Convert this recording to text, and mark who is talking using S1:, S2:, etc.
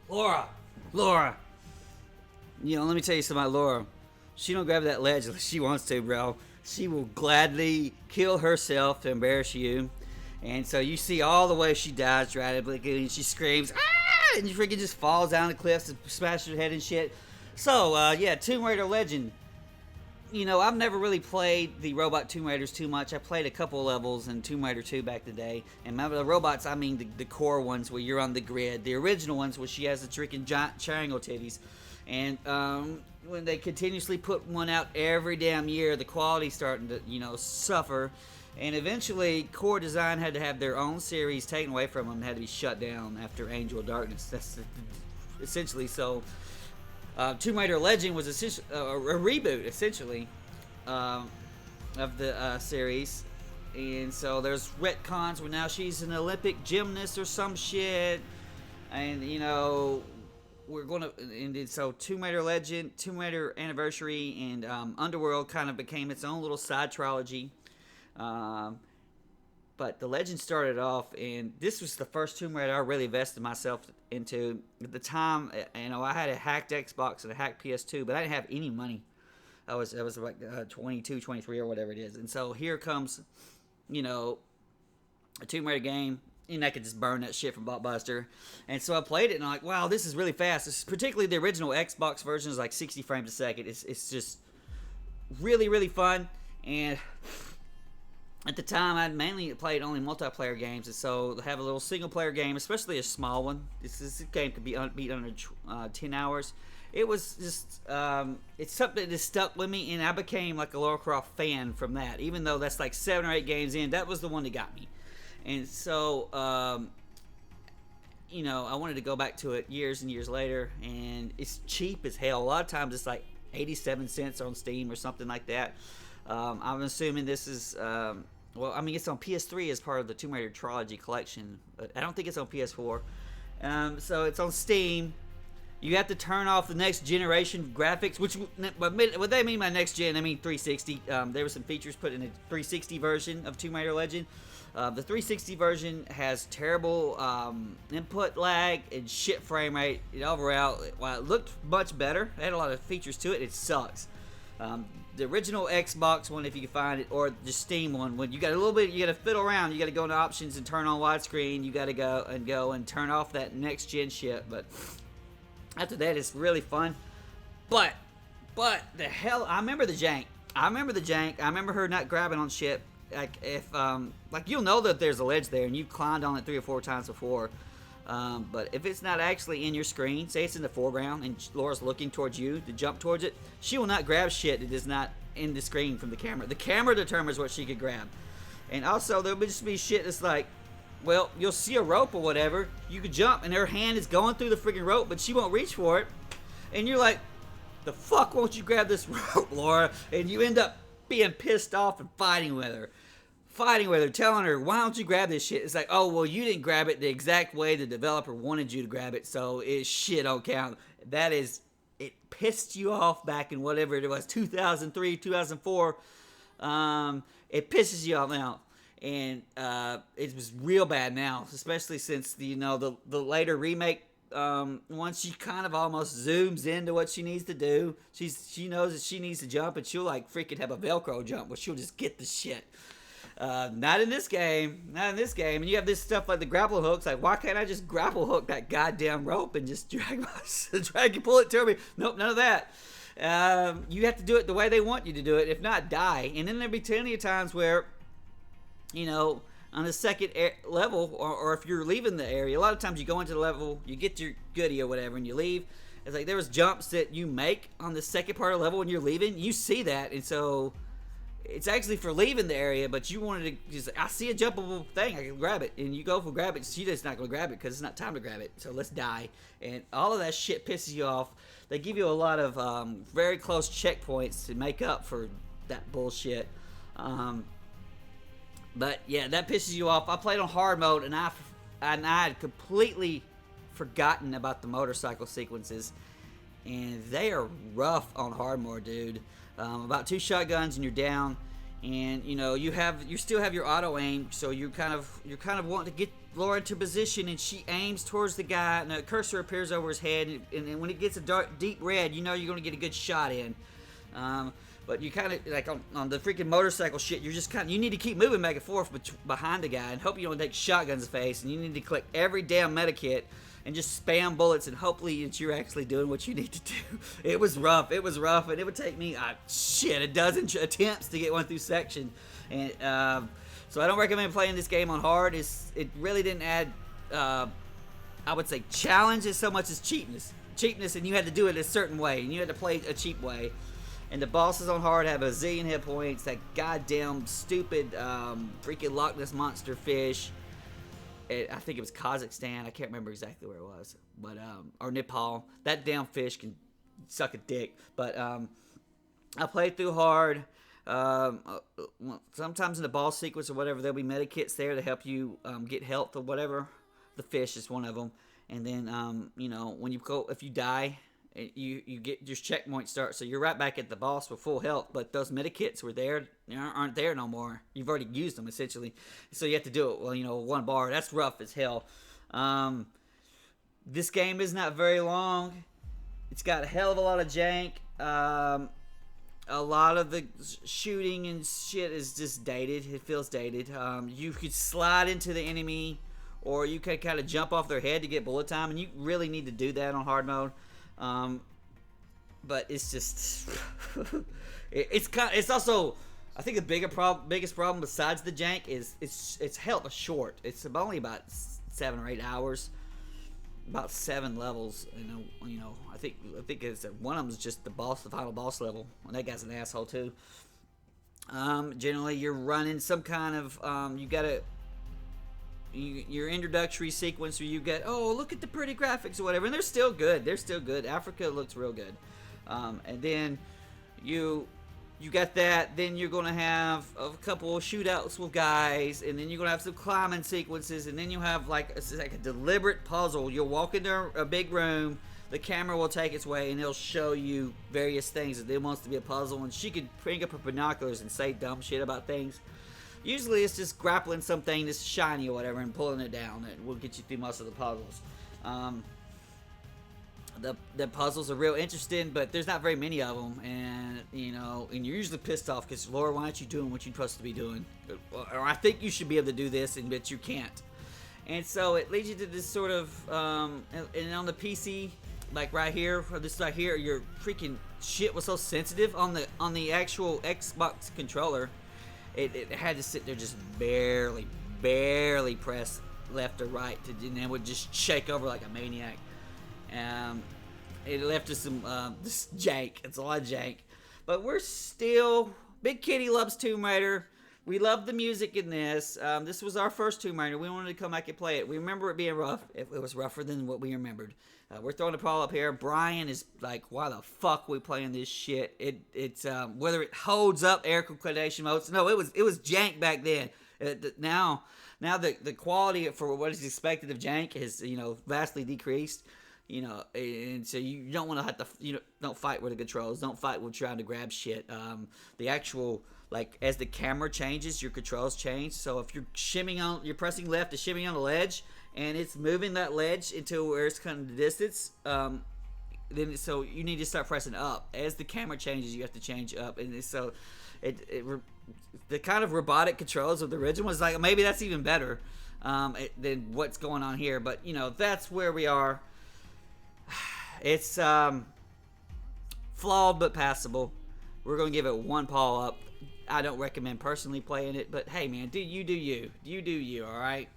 S1: Laura. You know, let me tell you something about Laura. She don't grab that ledge unless she wants to, bro. She will gladly kill herself to embarrass you. And so you see all the way she dies dramatically, and she screams, ah! And she freaking just falls down the cliffs and smashes her head and shit. So, yeah, Tomb Raider Legend. You know, I've never really played the robot Tomb Raiders too much. I played a couple levels in Tomb Raider 2 back in the day. And by the robots, I mean the core ones where you're on the grid. The original ones where she has the freaking giant triangle titties. And when they continuously put one out every damn year, the quality's starting to, you know, suffer. And eventually, Core Design had to have their own series taken away from them and had to be shut down after Angel of Darkness. That's essentially so. Tomb Raider Legend was essentially a reboot, essentially, of the series. And so there's retcons where now she's an Olympic gymnast or some shit. And, you know, we're going to... And so Tomb Raider Legend, Tomb Raider Anniversary, and Underworld kind of became its own little side trilogy. But the Legend started off, and this was the first Tomb Raider I really invested myself into. At the time, you know, I had a hacked Xbox and a hacked PS2, but I didn't have any money. I was like 22, 23 or whatever it is. And so here comes, you know, a Tomb Raider game, and I could just burn that shit from Blockbuster. And so I played it, and I'm like, wow, this is really fast. It's particularly the original Xbox version is like 60 frames a second. It's just really, really fun. And at the time, I mainly played only multiplayer games, and so to have a little single-player game, especially a small one, this game could be beat under 10 hours. It was just, it's something that stuck with me, and I became like a Lara Croft fan from that. Even though that's like 7 or 8 games in, that was the one that got me. And so, you know, I wanted to go back to it years and years later, and it's cheap as hell. A lot of times it's like 87 cents on Steam or something like that. I'm assuming this is... well, I mean, it's on PS3 as part of the Tomb Raider Trilogy collection, but I don't think it's on PS4. So it's on Steam. You have to turn off the next generation graphics, which what they mean by next gen, I mean 360. There were some features put in a 360 version of Tomb Raider Legend. The 360 version has terrible input lag and shit frame rate. Overall, while it looked much better, it had a lot of features to it, it sucks. The original Xbox one, if you can find it, or the Steam one, when you got a little bit, you got to fiddle around. You got to go into options and turn on widescreen. You got to go and turn off that next gen shit. But after that, it's really fun. But the hell, I remember the jank. I remember her not grabbing on shit. Like if like you'll know that there's a ledge there, and you've climbed on it 3 or 4 times before. But if it's not actually in your screen, say it's in the foreground and Laura's looking towards you to jump towards it, she will not grab shit that is not in the screen from the camera. The camera determines what she could grab. And also, there'll just be shit that's like, well, you'll see a rope or whatever, you could jump and her hand is going through the freaking rope, but she won't reach for it. And you're like, the fuck won't you grab this rope, Laura? And you end up being pissed off and fighting with her, telling her, why don't you grab this shit? It's like, oh, well, you didn't grab it the exact way the developer wanted you to grab it, so it's shit don't count. That is, it pissed you off back in whatever it was, 2003, 2004. It pisses you off now. And it was real bad now, especially since, you know, the later remake, once she kind of almost zooms into what she needs to do, she knows that she needs to jump, and she'll like freaking have a Velcro jump where she'll just get the shit. Not in this game. And you have this stuff like the grapple hooks. Like, why can't I just grapple hook that goddamn rope and just drag and pull it to me? Nope, none of that. You have to do it the way they want you to do it. If not, die. And then there'll be plenty of times where, you know, on the second level, or if you're leaving the area, a lot of times you go into the level, you get your goodie or whatever, and you leave. It's like there was jumps that you make on the second part of the level when you're leaving. You see that, and so it's actually for leaving the area, but you wanted to just, I see a jumpable thing, I can grab it, and you go for grab it. She's just not going to grab it because it's not time to grab it, so let's die. And all of that shit pisses you off. They give you a lot of very close checkpoints to make up for that bullshit. But yeah, that pisses you off. I played on hard mode, and I had completely forgotten about the motorcycle sequences, and they are rough on hard mode, dude. About 2 shotguns and you're down. and you still have your auto aim, so you're kind of wanting to get Lara into position, and she aims towards the guy, and a cursor appears over his head, and when it gets a deep red, you're going to get a good shot in. But you kind of, like on the freaking motorcycle shit, you're just you need to keep moving back and forth behind the guy and hope you don't take shotguns in the face, and you need to click every damn medikit and just spam bullets, and hopefully that you're actually doing what you need to do. It was rough, and it would take me, a dozen attempts to get one through section. And so I don't recommend playing this game on hard. It really didn't add, I would say, challenges so much as cheapness. And you had to do it a certain way, and you had to play a cheap way. And the bosses on hard have a zillion hit points. That goddamn stupid freaking Loch Ness monster fish. I think it was Kazakhstan. I can't remember exactly where it was, but or Nepal. That damn fish can suck a dick. But I played through hard. Sometimes in the boss sequence or whatever, there'll be medikits there to help you get health or whatever. The fish is one of them. And then when if you die, you get your checkpoint start, so you're right back at the boss with full health, but those medikits aren't there no more. You've already used them essentially, so you have to do it one bar. That's rough as hell. This game is not very long. It's got a hell of a lot of jank. A lot of the shooting and shit is just dated. It feels dated. You could slide into the enemy, or you could kind of jump off their head to get bullet time, and you really need to do that on hard mode. But it's just it's also, I think the biggest problem besides the jank is it's hella short. It's only about 7 or 8 hours, about 7 levels. I think it's one of them is just the final boss level, and that guy's an asshole too. Generally you're running some kind of your introductory sequence where you get, look at the pretty graphics or whatever, and they're still good. Africa looks real good. And then you got that, then you're gonna have a couple of shootouts with guys, and then you're gonna have some climbing sequences, and then you have it's like a deliberate puzzle. You'll walk into a big room, the camera will take its way, and it'll show you various things that it wants to be a puzzle, and she could bring up her binoculars and say dumb shit about things. Usually it's just grappling something that's shiny or whatever and pulling it down. It will get you through most of the puzzles. The puzzles are real interesting, but there's not very many of them, and and you're usually pissed off because, Lara, why aren't you doing what you're supposed to be doing? Or I think you should be able to do this, but you can't. And so it leads you to this sort of, and on the PC, like right here, or this right here, your freaking shit was so sensitive on the actual Xbox controller. It had to sit there just barely press left or right, and then would just shake over like a maniac. It left us some this jank. It's a lot of jank, but we're still. Big Kitty loves Tomb Raider. We love the music in this. This was our first Tomb Raider. We wanted to come back and play it. We remember it being rough. It was rougher than what we remembered. We're throwing a poll up here. Brian is like, why the fuck are we playing this shit? It's whether it holds up air quotation modes. No, it was jank back then. Now the quality for what is expected of jank is vastly decreased. And so you don't want to have to don't fight with the controls. Don't fight with trying to grab shit. The actual, as the camera changes, your controls change. So if you're pressing left to shimmy on the ledge, and it's moving that ledge into where it's kind of the distance, then so you need to start pressing up. As the camera changes, you have to change up, and so the kind of robotic controls of the original was like, maybe that's even better than what's going on here. But that's where we are. It's flawed but passable. We're gonna give it 1 paw up. I don't recommend personally playing it, but hey man, you do you. You do you, alright?